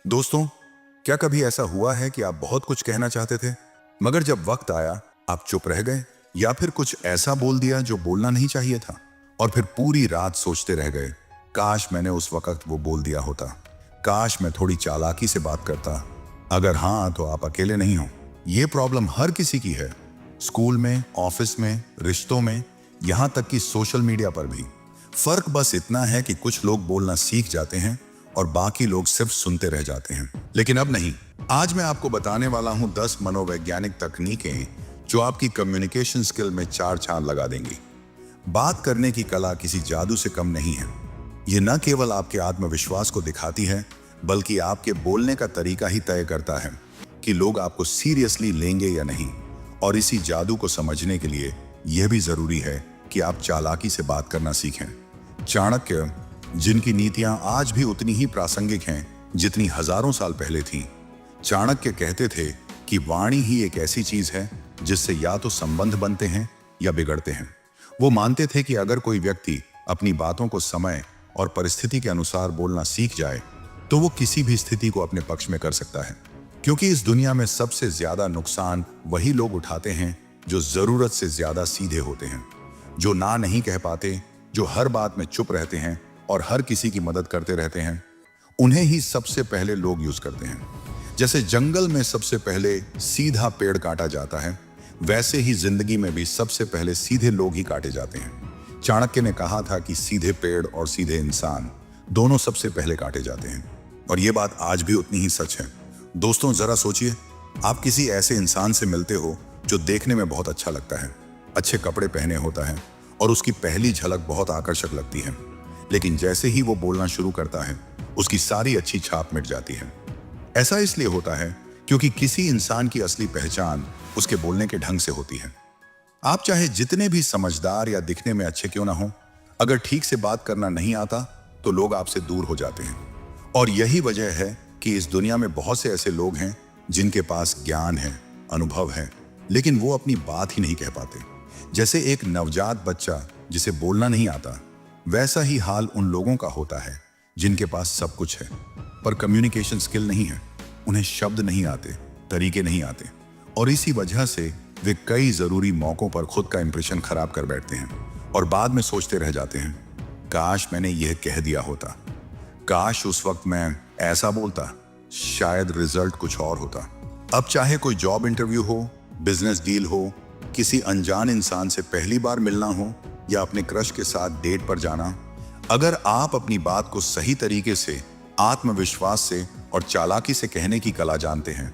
दोस्तों, क्या कभी ऐसा हुआ है कि आप बहुत कुछ कहना चाहते थे, मगर जब वक्त आया आप चुप रह गए, या फिर कुछ ऐसा बोल दिया जो बोलना नहीं चाहिए था, और फिर पूरी रात सोचते रह गए, काश मैंने उस वक्त वो बोल दिया होता, काश मैं थोड़ी चालाकी से बात करता। अगर हाँ, तो आप अकेले नहीं हो। ये प्रॉब्लम हर किसी की है, स्कूल में, ऑफिस में, रिश्तों में, यहाँ तक कि सोशल मीडिया पर भी। फर्क बस इतना है कि कुछ लोग बोलना सीख जाते हैं और बाकी लोग सिर्फ सुनते रह जाते हैं। लेकिन अब नहीं। आज मैं आपको बताने वाला हूं 10 मनोवैज्ञानिक तकनीकें जो आपकी कम्युनिकेशन स्किल में चार चांद लगा देंगी। बात करने की कला किसी जादू से कम नहीं है। ये न केवल आपके आत्मविश्वास को दिखाती है, बल्कि आपके बोलने का तरीका ही तय करता है कि लोग आपको सीरियसली लेंगे या नहीं। और इसी जादू को समझने के लिए यह भी जरूरी है कि आप चालाकी से बात करना सीखें। चाणक्य, जिनकी नीतियां आज भी उतनी ही प्रासंगिक हैं जितनी हजारों साल पहले थीं, चाणक्य कहते थे कि वाणी ही एक ऐसी चीज है जिससे या तो संबंध बनते हैं या बिगड़ते हैं। वो मानते थे कि अगर कोई व्यक्ति अपनी बातों को समय और परिस्थिति के अनुसार बोलना सीख जाए तो वो किसी भी स्थिति को अपने पक्ष में कर सकता है। क्योंकि इस दुनिया में सबसे ज्यादा नुकसान वही लोग उठाते हैं जो जरूरत से ज्यादा सीधे होते हैं, जो ना नहीं कह पाते, जो हर बात में चुप रहते हैं और हर किसी की मदद करते रहते हैं। उन्हें ही सबसे पहले लोग यूज करते हैं। जैसे जंगल में सबसे पहले सीधा पेड़ काटा जाता है, वैसे ही जिंदगी में भी सबसे पहले सीधे लोग ही काटे जाते हैं। चाणक्य ने कहा था कि सीधे पेड़ और सीधे इंसान दोनों सबसे पहले काटे जाते हैं, और ये बात आज भी उतनी ही सच है। दोस्तों, जरा सोचिए, आप किसी ऐसे इंसान से मिलते हो जो देखने में बहुत अच्छा लगता है, अच्छे कपड़े पहने होता है और उसकी पहली झलक बहुत आकर्षक लगती है। लेकिन जैसे ही वो बोलना शुरू करता है, उसकी सारी अच्छी छाप मिट जाती है। ऐसा इसलिए होता है क्योंकि किसी इंसान की असली पहचान उसके बोलने के ढंग से होती है। आप चाहे जितने भी समझदार या दिखने में अच्छे क्यों ना हो, अगर ठीक से बात करना नहीं आता तो लोग आपसे दूर हो जाते हैं। और यही वजह है कि इस दुनिया में बहुत से ऐसे लोग हैं जिनके पास ज्ञान है, अनुभव है, लेकिन वो अपनी बात ही नहीं कह पाते। जैसे एक नवजात बच्चा जिसे बोलना नहीं आता, वैसा ही हाल उन लोगों का होता है जिनके पास सब कुछ है पर कम्युनिकेशन स्किल नहीं है। उन्हें शब्द नहीं आते, तरीके नहीं आते, और इसी वजह से वे कई जरूरी मौकों पर खुद का इंप्रेशन खराब कर बैठते हैं और बाद में सोचते रह जाते हैं, काश मैंने यह कह दिया होता, काश उस वक्त मैं ऐसा बोलता, शायद रिजल्ट कुछ और होता। अब चाहे कोई जॉब इंटरव्यू हो, बिजनेस डील हो, किसी अनजान इंसान से पहली बार मिलना हो, या अपने क्रश के साथ डेट पर जाना, अगर आप अपनी बात को सही तरीके से, आत्मविश्वास से और चालाकी से कहने की कला जानते हैं,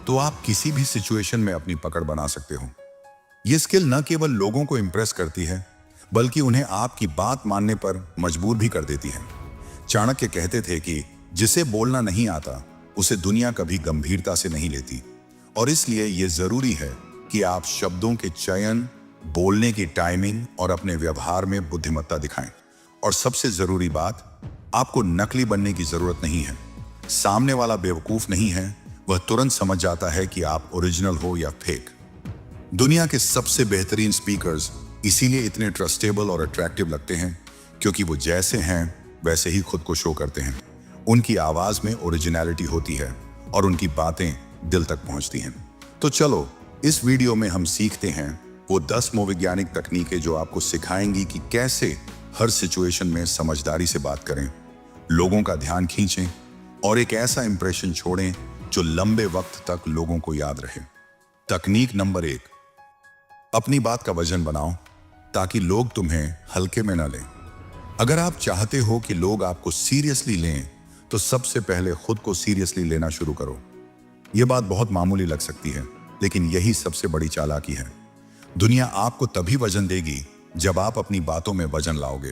तो आप किसी भी सिचुएशन में अपनी पकड़ बना सकते हो। यह स्किल न केवल लोगों को इंप्रेस करती है, बल्कि उन्हें आपकी बात मानने पर मजबूर भी कर देती है। चाणक्य कहते थे कि जिसे बोलना नहीं आता उसे दुनिया कभी गंभीरता से नहीं लेती, और इसलिए यह जरूरी है कि आप शब्दों के चयन, बोलने की टाइमिंग और अपने व्यवहार में बुद्धिमत्ता दिखाएं। और सबसे जरूरी बात, आपको नकली बनने की जरूरत नहीं है। सामने वाला बेवकूफ नहीं है, वह तुरंत समझ जाता है कि आप ओरिजिनल हो या फेक। दुनिया के सबसे बेहतरीन स्पीकर्स इसीलिए इतने ट्रस्टेबल और अट्रैक्टिव लगते हैं क्योंकि वो जैसे हैं वैसे ही खुद को शो करते हैं। उनकी आवाज में ओरिजिनलिटी होती है और उनकी बातें दिल तक पहुंचती हैं। तो चलो, इस वीडियो में हम सीखते हैं वो 10 मनोवैज्ञानिक तकनीकें जो आपको सिखाएंगी कि कैसे हर सिचुएशन में समझदारी से बात करें, लोगों का ध्यान खींचें और एक ऐसा इंप्रेशन छोड़ें जो लंबे वक्त तक लोगों को याद रहे। तकनीक नंबर 1, अपनी बात का वजन बनाओ ताकि लोग तुम्हें हल्के में न लें। अगर आप चाहते हो कि लोग आपको सीरियसली लें, तो सबसे पहले खुद को सीरियसली लेना शुरू करो। यह बात बहुत मामूली लग सकती है, लेकिन यही सबसे बड़ी चालाकी है। दुनिया आपको तभी वजन देगी जब आप अपनी बातों में वजन लाओगे।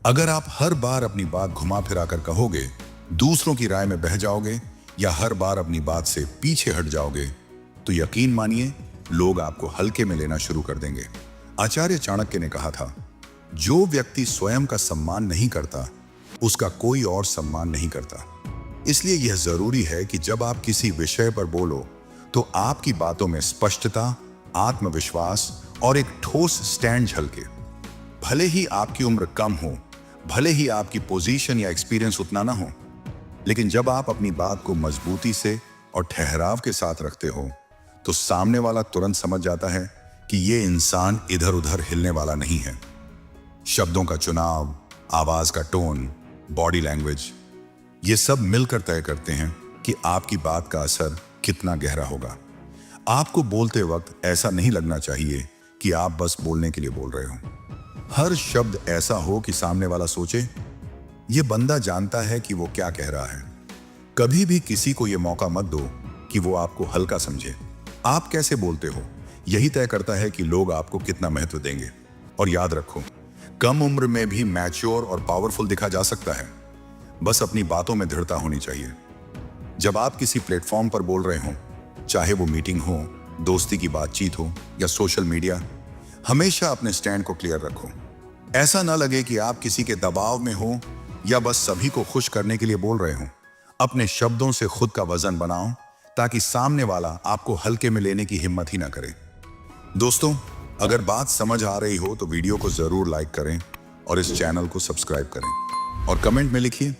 अगर आप हर बार अपनी बात घुमा फिरा कर कहोगे, दूसरों की राय में बह जाओगे या हर बार अपनी बात से पीछे हट जाओगे, तो यकीन मानिए लोग आपको हल्के में लेना शुरू कर देंगे। आचार्य चाणक्य ने कहा था, जो व्यक्ति स्वयं का सम्मान नहीं करता उसका कोई और सम्मान नहीं करता। इसलिए यह जरूरी है कि जब आप किसी विषय पर बोलो तो आपकी बातों में स्पष्टता, आत्मविश्वास और एक ठोस स्टैंड झलके। भले ही आपकी उम्र कम हो, भले ही आपकी पोजीशन या एक्सपीरियंस उतना ना हो, लेकिन जब आप अपनी बात को मजबूती से और ठहराव के साथ रखते हो तो सामने वाला तुरंत समझ जाता है कि ये इंसान इधर उधर हिलने वाला नहीं है। शब्दों का चुनाव, आवाज का टोन, बॉडी लैंग्वेज, ये सब मिलकर तय करते हैं कि आपकी बात का असर कितना गहरा होगा। आपको बोलते वक्त ऐसा नहीं लगना चाहिए कि आप बस बोलने के लिए बोल रहे हो। हर शब्द ऐसा हो कि सामने वाला सोचे ये बंदा जानता है कि वो क्या कह रहा है। कभी भी किसी को ये मौका मत दो कि वो आपको हल्का समझे। आप कैसे बोलते हो यही तय करता है कि लोग आपको कितना महत्व देंगे। और याद रखो, कम उम्र में भी मैच्योर और पावरफुल दिखा जा सकता है, बस अपनी बातों में दृढ़ता होनी चाहिए। जब आप किसी प्लेटफॉर्म पर बोल रहे हो, चाहे वो मीटिंग हो, दोस्ती की बातचीत हो या सोशल मीडिया, हमेशा अपने स्टैंड को क्लियर रखो। ऐसा ना लगे कि आप किसी के दबाव में हो या बस सभी को खुश करने के लिए बोल रहे हो। अपने शब्दों से खुद का वजन बनाओ ताकि सामने वाला आपको हल्के में लेने की हिम्मत ही ना करे। दोस्तों, अगर बात समझ आ रही हो तो वीडियो को जरूर लाइक करें और इस चैनल को सब्सक्राइब करें और कमेंट में लिखिए,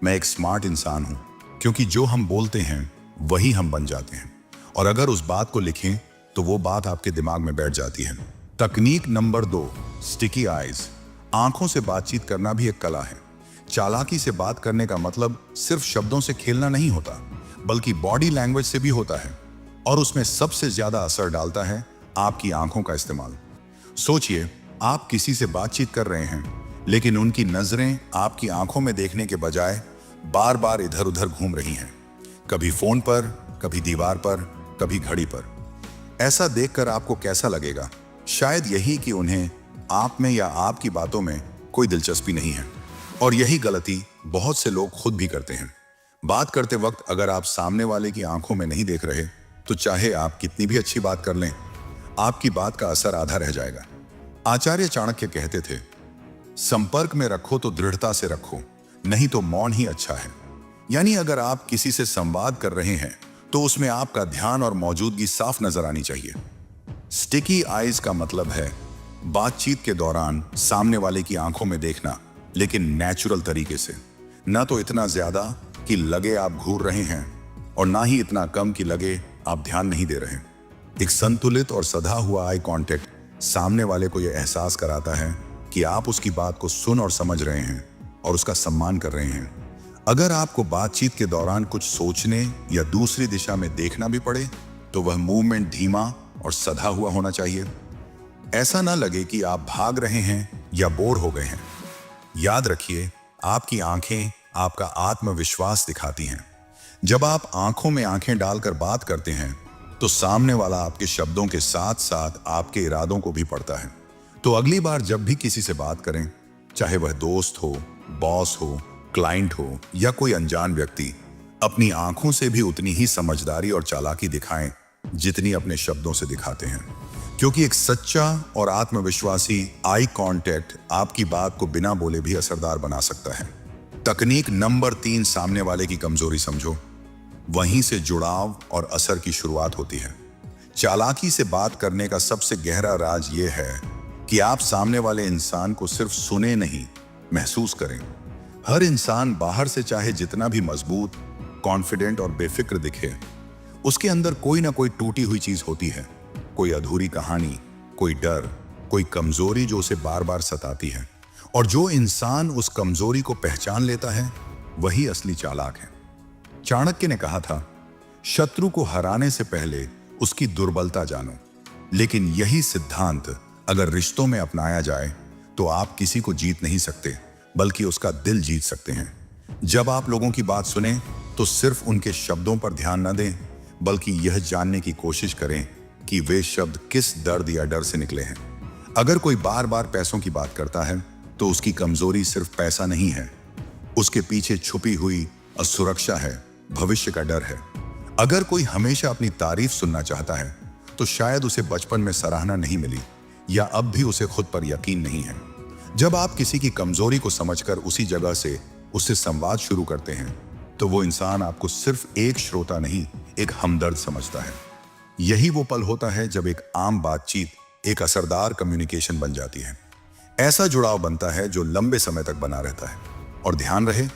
मैं एक स्मार्ट इंसान हूं, क्योंकि जो हम बोलते हैं वही हम बन जाते हैं। और अगर उस बात को लिखें तो वो बात आपके दिमाग में बैठ जाती है। तकनीक नंबर 2, स्टिकी आईज। आंखों से बातचीत करना भी एक कला है। चालाकी से बात करने का मतलब सिर्फ शब्दों से खेलना नहीं होता, बल्कि बॉडी लैंग्वेज से भी होता है। और उसमें सबसे ज्यादा असर डालता है आपकी आंखों का इस्तेमाल। सोचिए, आप किसी से बातचीत कर रहे हैं, लेकिन उनकी नजरें आपकी आंखों में देखने के बजाय बार बार इधर उधर घूम रही हैं। कभी फोन पर, कभी दीवार पर, कभी घड़ी पर। ऐसा देखकर आपको कैसा लगेगा? शायद यही कि उन्हें आप में या आपकी बातों में कोई दिलचस्पी नहीं है। और यही गलती बहुत से लोग खुद भी करते हैं। बात करते वक्त अगर आप सामने वाले की आंखों में नहीं देख रहे तो चाहे आप कितनी भी अच्छी बात कर लें, आपकी बात का असर आधा रह जाएगा। आचार्य चाणक्य कहते थे, संपर्क में रखो तो दृढ़ता से रखो, नहीं तो मौन ही अच्छा है। यानी अगर आप किसी से संवाद कर रहे हैं तो उसमें आपका ध्यान और मौजूदगी साफ नजर आनी चाहिए। स्टिकी आईज का मतलब है बातचीत के दौरान सामने वाले की आंखों में देखना, लेकिन नेचुरल तरीके से। ना तो इतना ज्यादा कि लगे आप घूर रहे हैं और ना ही इतना कम कि लगे आप ध्यान नहीं दे रहे। एक संतुलित और सधा हुआ आई कांटेक्ट सामने वाले को यह एहसास कराता है कि आप उसकी बात को सुन और समझ रहे हैं और उसका सम्मान कर रहे हैं। अगर आपको बातचीत के दौरान कुछ सोचने या दूसरी दिशा में देखना भी पड़े तो वह मूवमेंट धीमा और सधा हुआ होना चाहिए। ऐसा ना लगे कि आप भाग रहे हैं या बोर हो गए हैं। याद रखिए, आपकी आंखें आपका आत्मविश्वास दिखाती हैं। जब आप आंखों में आंखें डालकर बात करते हैं तो सामने वाला आपके शब्दों के साथ साथ आपके इरादों को भी पढ़ता है। तो अगली बार जब भी किसी से बात करें, चाहे वह दोस्त हो, बॉस हो, क्लाइंट हो या कोई अनजान व्यक्ति, अपनी आंखों से भी उतनी ही समझदारी और चालाकी दिखाएं जितनी अपने शब्दों से दिखाते हैं। क्योंकि एक सच्चा और आत्मविश्वासी आई कांटेक्ट आपकी बात को बिना बोले भी असरदार बना सकता है। तकनीक नंबर 3, सामने वाले की कमजोरी समझो। वहीं से जुड़ाव और असर की शुरुआत होती है। चालाकी से बात करने का सबसे गहरा राज यह है कि आप सामने वाले इंसान को सिर्फ सुने नहीं, महसूस करें। हर इंसान बाहर से चाहे जितना भी मजबूत, कॉन्फिडेंट और बेफिक्र दिखे, उसके अंदर कोई ना कोई टूटी हुई चीज होती है। कोई अधूरी कहानी, कोई डर, कोई कमजोरी जो उसे बार बार सताती है। और जो इंसान उस कमजोरी को पहचान लेता है वही असली चालाक है। चाणक्य ने कहा था, शत्रु को हराने से पहले उसकी दुर्बलता जानो। लेकिन यही सिद्धांत अगर रिश्तों में अपनाया जाए तो आप किसी को जीत नहीं सकते, बल्कि उसका दिल जीत सकते हैं। जब आप लोगों की बात सुने तो सिर्फ उनके शब्दों पर ध्यान न दें, बल्कि यह जानने की कोशिश करें कि वे शब्द किस दर्द या डर से निकले हैं। अगर कोई बार बार पैसों की बात करता है तो उसकी कमजोरी सिर्फ पैसा नहीं है, उसके पीछे छुपी हुई असुरक्षा है, भविष्य का डर है। अगर कोई हमेशा अपनी तारीफ सुनना चाहता है तो शायद उसे बचपन में सराहना नहीं मिली या अब भी उसे खुद पर यकीन नहीं है। जब आप किसी की कमजोरी को समझकर उसी जगह से उससे संवाद शुरू करते हैं तो वो इंसान आपको सिर्फ एक श्रोता नहीं, एक हमदर्द समझता है। यही वो पल होता है जब एक आम बातचीत एक असरदार कम्युनिकेशन बन जाती है। ऐसा जुड़ाव बनता है जो लंबे समय तक बना रहता है। और ध्यान रहे,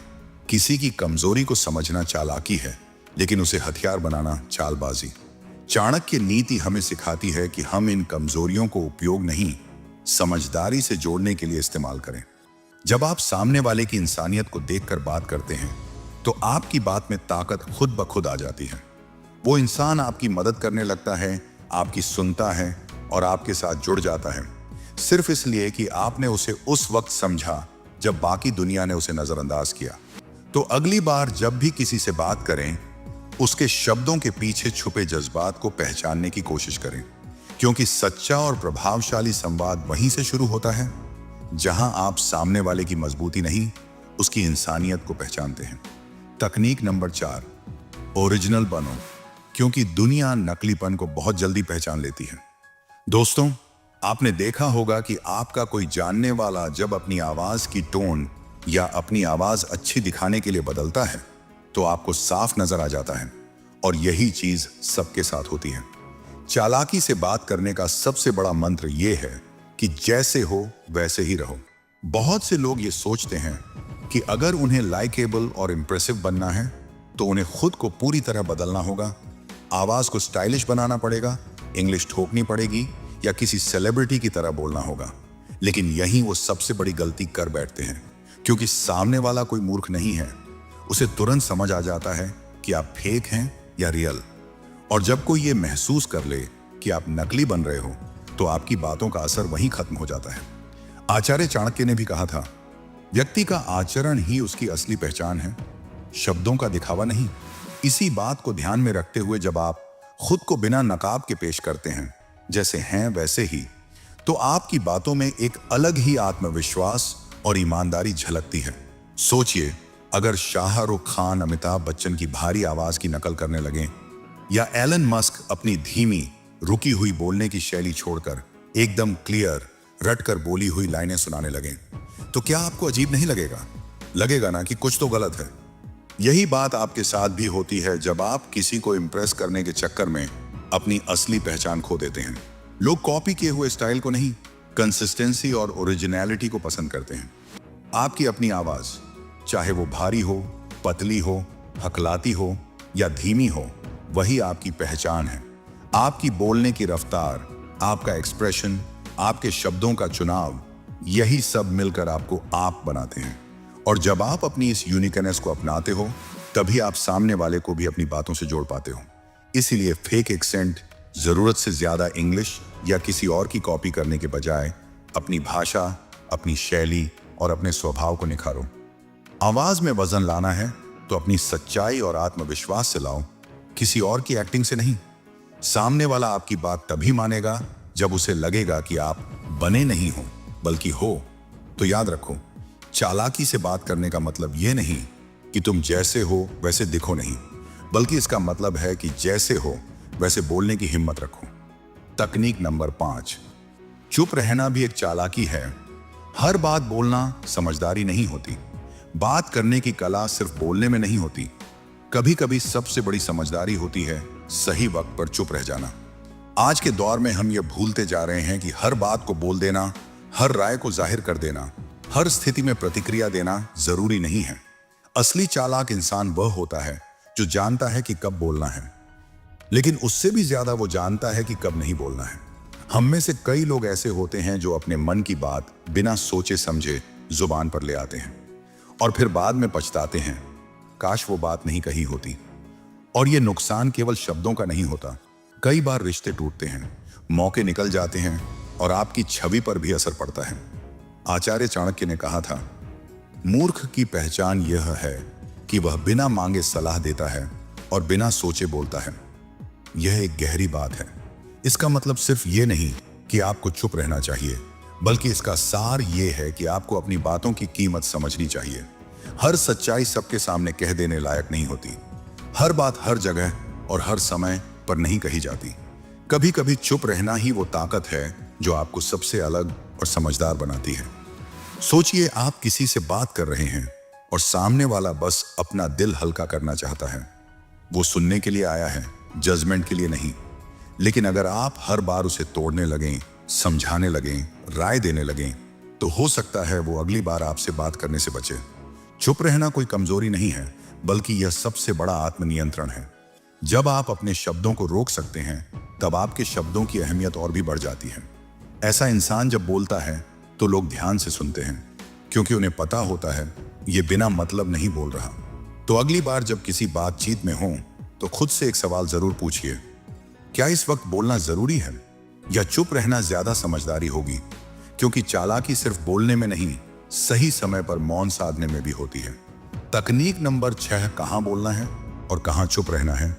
किसी की कमजोरी को समझना चालाकी है, लेकिन उसे हथियार बनाना चालबाजी। चाणक्य नीति हमें सिखाती है कि हम इन कमजोरियों को उपयोग नहीं, समझदारी से जोड़ने के लिए इस्तेमाल करें। जब आप सामने वाले की इंसानियत को देखकर बात करते हैं तो आपकी बात में ताकत खुद ब खुद आ जाती है। वो इंसान आपकी मदद करने लगता है, आपकी सुनता है और आपके साथ जुड़ जाता है, सिर्फ इसलिए कि आपने उसे उस वक्त समझा जब बाकी दुनिया ने उसे नजरअंदाज किया। तो अगली बार जब भी किसी से बात करें, उसके शब्दों के पीछे छुपे जज्बात को पहचानने की कोशिश करें, क्योंकि सच्चा और प्रभावशाली संवाद वहीं से शुरू होता है जहां आप सामने वाले की मजबूती नहीं, उसकी इंसानियत को पहचानते हैं। तकनीक नंबर 4, ओरिजिनल बनो, क्योंकि दुनिया नकलीपन को बहुत जल्दी पहचान लेती है। दोस्तों, आपने देखा होगा कि आपका कोई जानने वाला जब अपनी आवाज की टोन या अपनी आवाज अच्छी दिखाने के लिए बदलता है तो आपको साफ नजर आ जाता है, और यही चीज सबके साथ होती है। चालाकी से बात करने का सबसे बड़ा मंत्र यह है कि जैसे हो वैसे ही रहो। बहुत से लोग ये सोचते हैं कि अगर उन्हें लाइकेबल और इंप्रेसिव बनना है तो उन्हें खुद को पूरी तरह बदलना होगा, आवाज को स्टाइलिश बनाना पड़ेगा, इंग्लिश ठोकनी पड़ेगी या किसी सेलिब्रिटी की तरह बोलना होगा। लेकिन यहीं वो सबसे बड़ी गलती कर बैठते हैं, क्योंकि सामने वाला कोई मूर्ख नहीं है, उसे तुरंत समझ आ जाता है कि आप फेक हैं या रियल। और जब कोई ये महसूस कर ले कि आप नकली बन रहे हो तो आपकी बातों का असर वहीं खत्म हो जाता है। आचार्य चाणक्य ने भी कहा था, व्यक्ति का आचरण ही उसकी असली पहचान है, शब्दों का दिखावा नहीं। इसी बात को ध्यान में रखते हुए जब आप खुद को बिना नकाब के पेश करते हैं, जैसे हैं वैसे ही, तो आपकी बातों में एक अलग ही आत्मविश्वास और ईमानदारी झलकती है। सोचिए, अगर शाहरुख खान अमिताभ बच्चन की भारी आवाज की नकल करने लगे या एलन मस्क अपनी धीमी रुकी हुई बोलने की शैली छोड़कर एकदम क्लियर रटकर बोली हुई लाइनें सुनाने लगे, तो क्या आपको अजीब नहीं लगेगा? लगेगा ना कि कुछ तो गलत है। यही बात आपके साथ भी होती है जब आप किसी को इंप्रेस करने के चक्कर में अपनी असली पहचान खो देते हैं। लोग कॉपी किए हुए स्टाइल को नहीं, कंसिस्टेंसी और ओरिजिनलिटी को पसंद करते हैं। आपकी अपनी आवाज, चाहे वो भारी हो, पतली हो, हकलाती हो या धीमी हो, वही आपकी पहचान है। आपकी बोलने की रफ्तार, आपका एक्सप्रेशन, आपके शब्दों का चुनाव, यही सब मिलकर आपको आप बनाते हैं। और जब आप अपनी इस यूनिकनेस को अपनाते हो, तभी आप सामने वाले को भी अपनी बातों से जोड़ पाते हो। इसीलिए फेक एक्सेंट, जरूरत से ज्यादा इंग्लिश या किसी और की कॉपी करने के बजाय अपनी भाषा, अपनी शैली और अपने स्वभाव को निखारो। आवाज में वजन लाना है तो अपनी सच्चाई और आत्मविश्वास से लाओ, किसी और की एक्टिंग से नहीं। सामने वाला आपकी बात तभी मानेगा जब उसे लगेगा कि आप बने नहीं हो बल्कि हो। तो याद रखो, चालाकी से बात करने का मतलब यह नहीं कि तुम जैसे हो वैसे दिखो नहीं, बल्कि इसका मतलब है कि जैसे हो वैसे बोलने की हिम्मत रखो। तकनीक नंबर 5, चुप रहना भी एक चालाकी है। हर बात बोलना समझदारी नहीं होती। बात करने की कला सिर्फ बोलने में नहीं होती। कभी कभी सबसे बड़ी समझदारी होती है सही वक्त पर चुप रह जाना। आज के दौर में हम ये भूलते जा रहे हैं कि हर बात को बोल देना, हर राय को जाहिर कर देना, हर स्थिति में प्रतिक्रिया देना जरूरी नहीं है। असली चालाक इंसान वह होता है जो जानता है कि कब बोलना है, लेकिन उससे भी ज्यादा वो जानता है कि कब नहीं बोलना है। हम में से कई लोग ऐसे होते हैं जो अपने मन की बात बिना सोचे समझे जुबान पर ले आते हैं और फिर बाद में पछताते हैं, काश वो बात नहीं कही होती। और ये नुकसान केवल शब्दों का नहीं होता, कई बार रिश्ते टूटते हैं, मौके निकल जाते हैं और आपकी छवि पर भी असर पड़ता है। आचार्य चाणक्य ने कहा था, मूर्ख की पहचान यह है कि वह बिना मांगे सलाह देता है और बिना सोचे बोलता है। यह एक गहरी बात है। इसका मतलब सिर्फ ये नहीं कि आपको चुप रहना चाहिए, बल्कि इसका सार यह है कि आपको अपनी बातों की कीमत समझनी चाहिए। हर सच्चाई सबके सामने कह देने लायक नहीं होती। हर बात हर जगह और हर समय पर नहीं कही जाती। कभी कभी चुप रहना ही वो ताकत है जो आपको सबसे अलग और समझदार बनाती है। सोचिए, आप किसी से बात कर रहे हैं और सामने वाला बस अपना दिल हल्का करना चाहता है। वो सुनने के लिए आया है, जजमेंट के लिए नहीं। लेकिन अगर आप हर बार उसे तोड़ने लगें, समझाने लगें, राय देने लगें, तो हो सकता है वो अगली बार आपसे बात करने से बचे। चुप रहना कोई कमजोरी नहीं है, बल्कि यह सबसे बड़ा आत्मनियंत्रण है। जब आप अपने शब्दों को रोक सकते हैं, तब आपके शब्दों की अहमियत और भी बढ़ जाती है। ऐसा इंसान जब बोलता है तो लोग ध्यान से सुनते हैं, क्योंकि उन्हें पता होता है ये बिना मतलब नहीं बोल रहा। तो अगली बार जब किसी बातचीत में हो तो खुद से एक सवाल जरूर पूछिए, क्या इस वक्त बोलना जरूरी है या चुप रहना ज्यादा समझदारी होगी? क्योंकि चालाकी सिर्फ बोलने में नहीं, सही समय पर मौन साधने में भी होती है। तकनीक नंबर 6, कहां बोलना है और कहां चुप रहना है,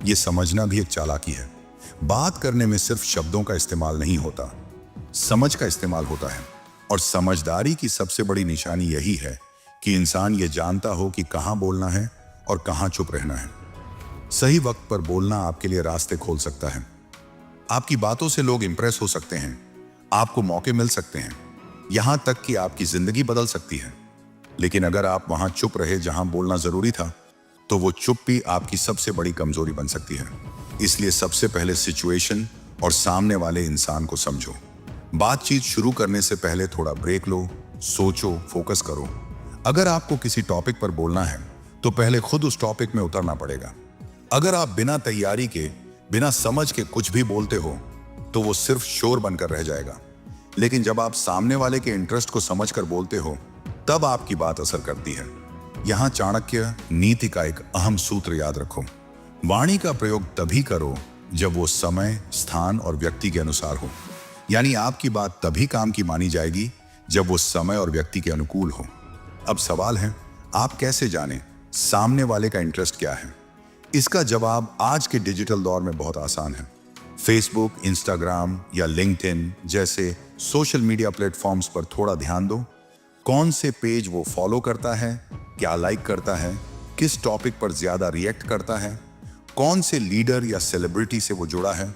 यह समझना भी एक चालाकी है। बात करने में सिर्फ शब्दों का इस्तेमाल नहीं होता, समझ का इस्तेमाल होता है। और समझदारी की सबसे बड़ी निशानी यही है कि इंसान ये जानता हो कि कहां बोलना है और कहां चुप रहना है। सही वक्त पर बोलना आपके लिए रास्ते खोल सकता है। आपकी बातों से लोग इंप्रेस हो सकते हैं, आपको मौके मिल सकते हैं, यहां तक कि आपकी जिंदगी बदल सकती है। लेकिन अगर आप वहां चुप रहे जहां बोलना जरूरी था, तो वो चुप्पी आपकी सबसे बड़ी कमजोरी बन सकती है। इसलिए सबसे पहले सिचुएशन और सामने वाले इंसान को समझो। बातचीत शुरू करने से पहले थोड़ा ब्रेक लो, सोचो, फोकस करो। अगर आपको किसी टॉपिक पर बोलना है तो पहले खुद उस टॉपिक में उतरना पड़ेगा। अगर आप बिना तैयारी के, बिना समझ के कुछ भी बोलते हो तो वो सिर्फ शोर बनकर रह जाएगा। लेकिन जब आप सामने वाले के इंटरेस्ट को समझकर बोलते हो, तब आपकी बात असर करती है। यहां चाणक्य नीति का एक अहम सूत्र याद रखो, वाणी का प्रयोग तभी करो जब वो समय, स्थान और व्यक्ति के अनुसार हो। यानी आपकी बात तभी काम की मानी जाएगी जब वो समय और व्यक्ति के अनुकूल हो। अब सवाल है, आप कैसे जानें सामने वाले का इंटरेस्ट क्या है? इसका जवाब आज के डिजिटल दौर में बहुत आसान है। फेसबुक, इंस्टाग्राम या लिंक्डइन जैसे सोशल मीडिया प्लेटफॉर्म्स पर थोड़ा ध्यान दो। कौन से पेज वो फॉलो करता है, क्या लाइक करता है, किस टॉपिक पर ज्यादा रिएक्ट करता है, कौन से लीडर या सेलिब्रिटी से वो जुड़ा है,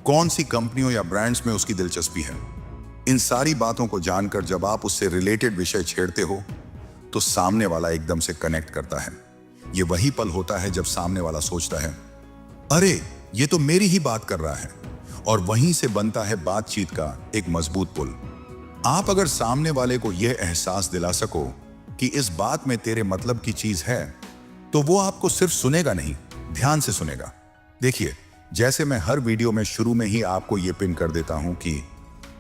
कौन सी कंपनियों या ब्रांड्स में उसकी दिलचस्पी है। इन सारी बातों को जानकर जब आप उससे रिलेटेड विषय छेड़ते हो तो सामने वाला एकदम से कनेक्ट करता है। ये वही पल होता है जब सामने वाला सोचता है, अरे ये तो मेरी ही बात कर रहा है, और वहीं से बनता है बातचीत का एक मजबूत पुल। आप अगर सामने वाले को यह एहसास दिला सको कि इस बात में तेरे मतलब की चीज है, तो वो आपको सिर्फ सुनेगा नहीं, ध्यान से सुनेगा। देखिए, जैसे मैं हर वीडियो में शुरू में ही आपको यह पिन कर देता हूं कि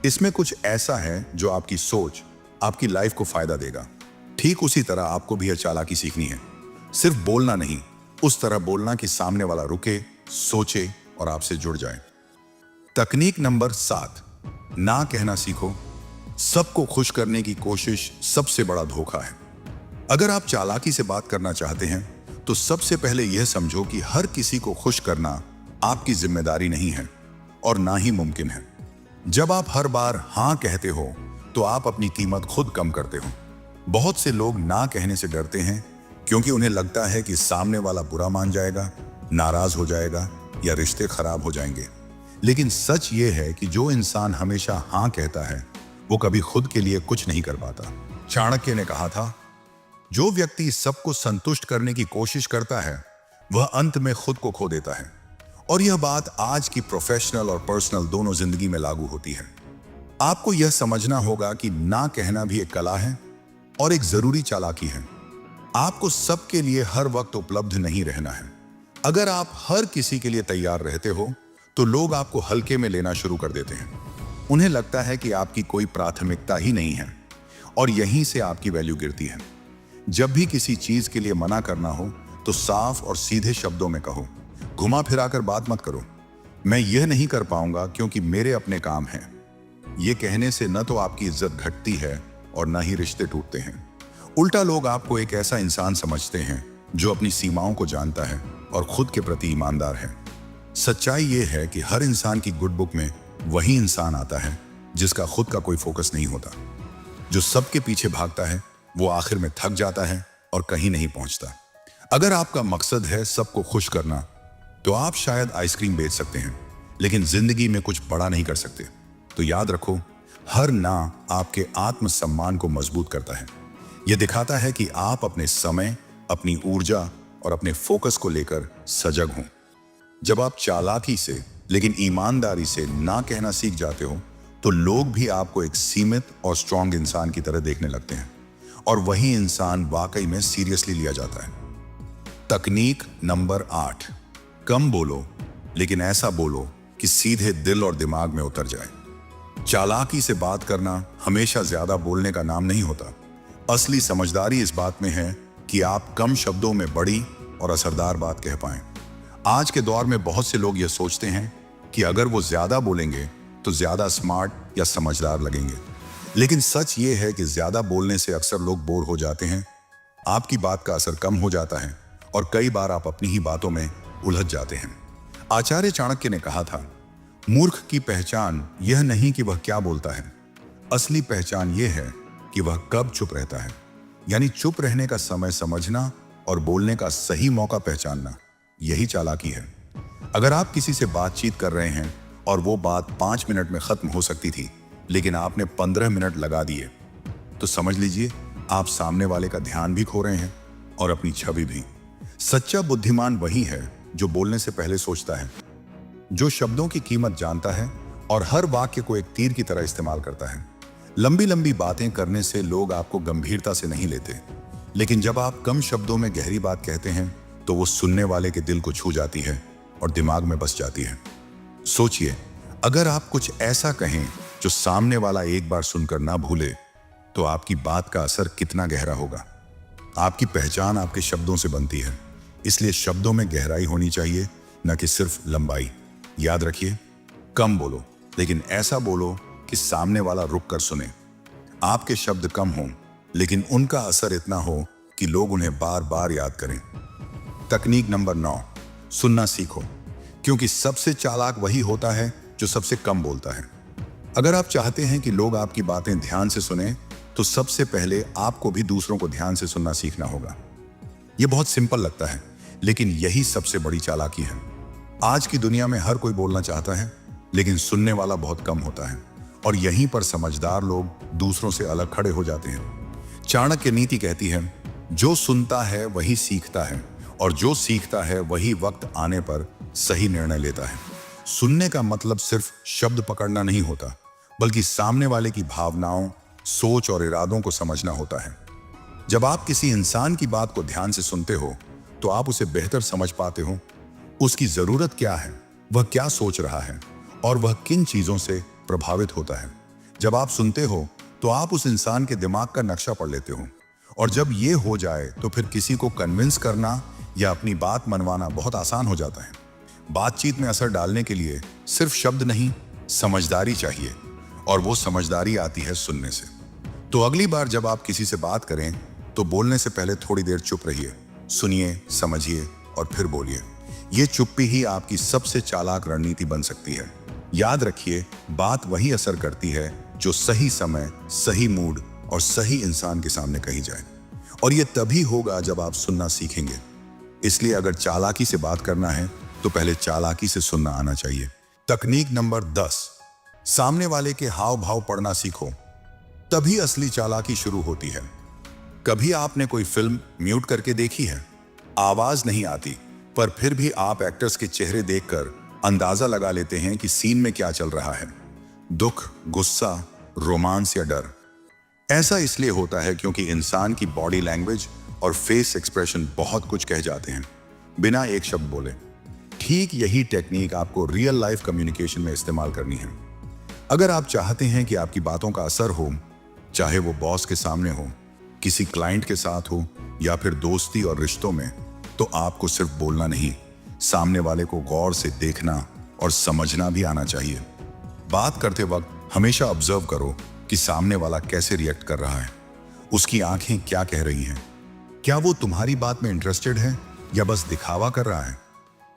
इसमें कुछ ऐसा है जो आपकी सोच, आपकी लाइफ को फायदा देगा, ठीक उसी तरह आपको भी यह चालाकी सीखनी है। सिर्फ बोलना नहीं, उस तरह बोलना कि सामने वाला रुके, सोचे और आपसे जुड़ जाए। तकनीक नंबर 7, ना कहना सीखो। सबको खुश करने की कोशिश सबसे बड़ा धोखा है। अगर आप चालाकी से बात करना चाहते हैं तो सबसे पहले यह समझो कि हर किसी को खुश करना आपकी जिम्मेदारी नहीं है और ना ही मुमकिन है। जब आप हर बार हां कहते हो तो आप अपनी कीमत खुद कम करते हो। बहुत से लोग ना कहने से डरते हैं क्योंकि उन्हें लगता है कि सामने वाला बुरा मान जाएगा, नाराज हो जाएगा या रिश्ते खराब हो जाएंगे। लेकिन सच ये है कि जो इंसान हमेशा हां कहता है वो कभी खुद के लिए कुछ नहीं कर पाता। चाणक्य ने कहा था, जो व्यक्ति सबको संतुष्ट करने की कोशिश करता है वह अंत में खुद को खो देता है। और यह बात आज की प्रोफेशनल और पर्सनल दोनों जिंदगी में लागू होती है। आपको यह समझना होगा कि ना कहना भी एक कला है और एक जरूरी चालाकी है। आपको सबके लिए हर वक्त उपलब्ध नहीं रहना है। अगर आप हर किसी के लिए तैयार रहते हो तो लोग आपको हल्के में लेना शुरू कर देते हैं। उन्हें लगता है कि आपकी कोई प्राथमिकता ही नहीं है और यहीं से आपकी वैल्यू गिरती है। जब भी किसी चीज के लिए मना करना हो तो साफ और सीधे शब्दों में कहो, घुमा फिराकर बात मत करो। मैं यह नहीं कर पाऊंगा क्योंकि मेरे अपने काम हैं। यह कहने से न तो आपकी इज्जत घटती है और न ही रिश्ते टूटते हैं। उल्टा लोग आपको एक ऐसा इंसान समझते हैं जो अपनी सीमाओं को जानता है और खुद के प्रति ईमानदार है। सच्चाई यह है कि हर इंसान की गुड बुक में वही इंसान आता है जिसका खुद का कोई फोकस नहीं होता। जो सबके पीछे भागता है वो आखिर में थक जाता है और कहीं नहीं पहुंचता। अगर आपका मकसद है सबको खुश करना तो आप शायद आइसक्रीम बेच सकते हैं, लेकिन जिंदगी में कुछ बड़ा नहीं कर सकते। तो याद रखो, हर ना आपके आत्मसम्मान को मजबूत करता है। यह दिखाता है कि आप अपने समय, अपनी ऊर्जा और अपने फोकस को लेकर सजग हों। जब आप चालाकी से लेकिन ईमानदारी से ना कहना सीख जाते हो तो लोग भी आपको एक सीमित और स्ट्रांग इंसान की तरह देखने लगते हैं और वही इंसान वाकई में सीरियसली लिया जाता है। तकनीक नंबर 8, कम बोलो लेकिन ऐसा बोलो कि सीधे दिल और दिमाग में उतर जाए। चालाकी से बात करना हमेशा ज्यादा बोलने का नाम नहीं होता। असली समझदारी इस बात में है कि आप कम शब्दों में बड़ी और असरदार बात कह पाएं। आज के दौर में बहुत से लोग यह सोचते हैं कि अगर वो ज्यादा बोलेंगे तो ज्यादा स्मार्ट या समझदार लगेंगे, लेकिन सच ये है कि ज्यादा बोलने से अक्सर लोग बोर हो जाते हैं, आपकी बात का असर कम हो जाता है और कई बार आप अपनी ही बातों में उलझ जाते हैं। आचार्य चाणक्य ने कहा था, मूर्ख की पहचान यह नहीं कि वह क्या बोलता है, असली पहचान यह है कि वह कब चुप रहता है। यानी चुप रहने का समय समझना और बोलने का सही मौका पहचानना, यही चालाकी है। अगर आप किसी से बातचीत कर रहे हैं और वो बात 5 मिनट में खत्म हो सकती थी लेकिन आपने 15 मिनट लगा दिए, तो समझ लीजिए आप सामने वाले का ध्यान भी खो रहे हैं और अपनी छवि भी। सच्चा बुद्धिमान वही है जो बोलने से पहले सोचता है, जो शब्दों की कीमत जानता है और हर वाक्य को एक तीर की तरह इस्तेमाल करता है। लंबी लंबी बातें करने से लोग आपको गंभीरता से नहीं लेते, लेकिन जब आप कम शब्दों में गहरी बात कहते हैं तो वो सुनने वाले के दिल को छू जाती है और दिमाग में बस जाती है। सोचिए, अगर आप कुछ ऐसा कहें जो सामने वाला एक बार सुनकर ना भूले, तो आपकी बात का असर कितना गहरा होगा। आपकी पहचान आपके शब्दों से बनती है, इसलिए शब्दों में गहराई होनी चाहिए, न कि सिर्फ लंबाई। याद रखिए, कम बोलो लेकिन ऐसा बोलो कि सामने वाला रुक कर सुने। आपके शब्द कम हों लेकिन उनका असर इतना हो कि लोग उन्हें बार बार याद करें। तकनीक नंबर 9, सुनना सीखो, क्योंकि सबसे चालाक वही होता है जो सबसे कम बोलता है। अगर आप चाहते हैं कि लोग आपकी बातें ध्यान से सुने, तो सबसे पहले आपको भी दूसरों को ध्यान से सुनना सीखना होगा। यह बहुत सिंपल लगता है, लेकिन यही सबसे बड़ी चालाकी है। आज की दुनिया में हर कोई बोलना चाहता है, लेकिन सुनने वाला बहुत कम होता है, और यहीं पर समझदार लोग दूसरों से अलग खड़े हो जाते हैं। चाणक्य नीति कहती है, जो सुनता है वही सीखता है, और जो सीखता है वही वक्त आने पर सही निर्णय लेता है। सुनने का मतलब सिर्फ शब्द पकड़ना नहीं होता, बल्कि सामने वाले की भावनाओं, सोच और इरादों को समझना होता है। जब आप किसी इंसान की बात को ध्यान से सुनते हो, तो आप उसे बेहतर समझ पाते हो। उसकी जरूरत क्या है, वह क्या सोच रहा है, और वह किन चीजों से प्रभावित होता है। जब आप सुनते हो तो आप उस इंसान के दिमाग का नक्शा पढ़ लेते हो, और जब ये हो जाए तो फिर किसी को कन्विंस करना या अपनी बात मनवाना बहुत आसान हो जाता है। बातचीत में असर डालने के लिए सिर्फ शब्द नहीं, समझदारी चाहिए, और वो समझदारी आती है सुनने से। तो अगली बार जब आप किसी से बात करें तो बोलने से पहले थोड़ी देर चुप रहिए, सुनिए, समझिए और फिर बोलिए। ये चुप्पी ही आपकी सबसे चालाक रणनीति बन सकती है। याद रखिए, बात वही असर करती है जो सही समय, सही मूड और सही इंसान के सामने कही जाए, और ये तभी होगा जब आप सुनना सीखेंगे। इसलिए अगर चालाकी से बात करना है तो पहले चालाकी से सुनना आना चाहिए। तकनीक नंबर 10, सामने वाले के हाव भाव पढ़ना सीखो, तभी असली चालाकी शुरू होती है। कभी आपने कोई फिल्म म्यूट करके देखी है? आवाज नहीं आती, पर फिर भी आप एक्टर्स के चेहरे देखकर अंदाजा लगा लेते हैं कि सीन में क्या चल रहा है। दुख, गुस्सा, रोमांस या डर। ऐसा इसलिए होता है क्योंकि इंसान की बॉडी लैंग्वेज और फेस एक्सप्रेशन बहुत कुछ कह जाते हैं बिना एक शब्द बोले। ठीक यही टेक्निक आपको रियल लाइफ कम्युनिकेशन में इस्तेमाल करनी है। अगर आप चाहते हैं कि आपकी बातों का असर हो, चाहे वो बॉस के सामने हो, किसी क्लाइंट के साथ हो या फिर दोस्ती और रिश्तों में, तो आपको सिर्फ बोलना नहीं, सामने वाले को गौर से देखना और समझना भी आना चाहिए। बात करते वक्त हमेशा ऑब्जर्व करो कि सामने वाला कैसे रिएक्ट कर रहा है, उसकी आंखें क्या कह रही हैं, क्या वो तुम्हारी बात में इंटरेस्टेड है या बस दिखावा कर रहा है,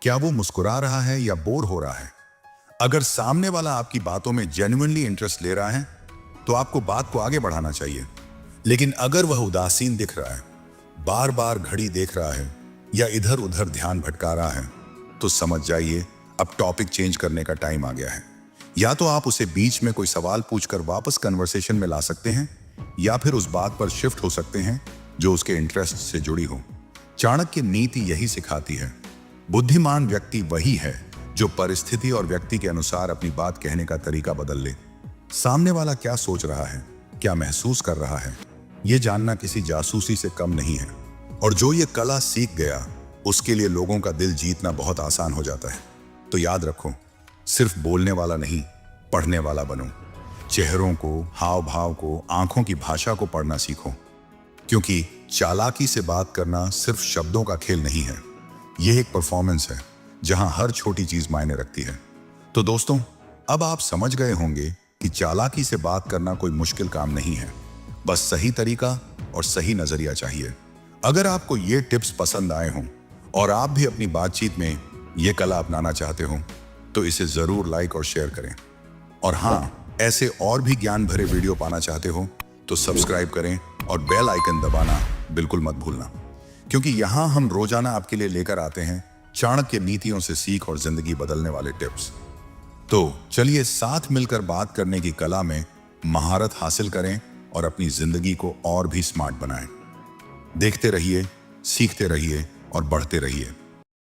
क्या वो मुस्कुरा रहा है या बोर हो रहा है। अगर सामने वाला आपकी बातों में जेन्युइनली इंटरेस्ट ले रहा है तो आपको बात को आगे बढ़ाना चाहिए, लेकिन अगर वह उदासीन दिख रहा है, बार बार घड़ी देख रहा है या इधर उधर ध्यान भटका रहा है, तो समझ जाइए अब टॉपिक चेंज करने का टाइम आ गया है। या तो आप उसे बीच में कोई सवाल पूछकर वापस कन्वर्सेशन में ला सकते हैं, या फिर उस बात पर शिफ्ट हो सकते हैं जो उसके इंटरेस्ट से जुड़ी हो। चाणक्य नीति यही सिखाती है, बुद्धिमान व्यक्ति वही है जो परिस्थिति और व्यक्ति के अनुसार अपनी बात कहने का तरीका बदल ले। सामने वाला क्या सोच रहा है, क्या महसूस कर रहा है, ये जानना किसी जासूसी से कम नहीं है। और जो ये कला सीख गया उसके लिए लोगों का दिल जीतना बहुत आसान हो जाता है। तो याद रखो, सिर्फ बोलने वाला नहीं, पढ़ने वाला बनो। चेहरों को, हाव भाव को, आंखों की भाषा को पढ़ना सीखो, क्योंकि चालाकी से बात करना सिर्फ शब्दों का खेल नहीं है, यह एक परफॉर्मेंस है जहां हर छोटी चीज मायने रखती है। तो दोस्तों, अब आप समझ गए होंगे कि चालाकी से बात करना कोई मुश्किल काम नहीं है, बस सही तरीका और सही नजरिया चाहिए। अगर आपको ये टिप्स पसंद आए हों और आप भी अपनी बातचीत में ये कला अपनाना चाहते हो तो इसे जरूर लाइक और शेयर करें। और हाँ, ऐसे और भी ज्ञान भरे वीडियो पाना चाहते हो तो सब्सक्राइब करें और बेल आइकन दबाना बिल्कुल मत भूलना, क्योंकि यहाँ हम रोजाना आपके लिए लेकर आते हैं चाणक्य नीतियों से सीख और जिंदगी बदलने वाले टिप्स। तो चलिए साथ मिलकर बात करने की कला में महारत हासिल करें और अपनी जिंदगी को और भी स्मार्ट बनाएं। देखते रहिए, सीखते रहिए और बढ़ते रहिए।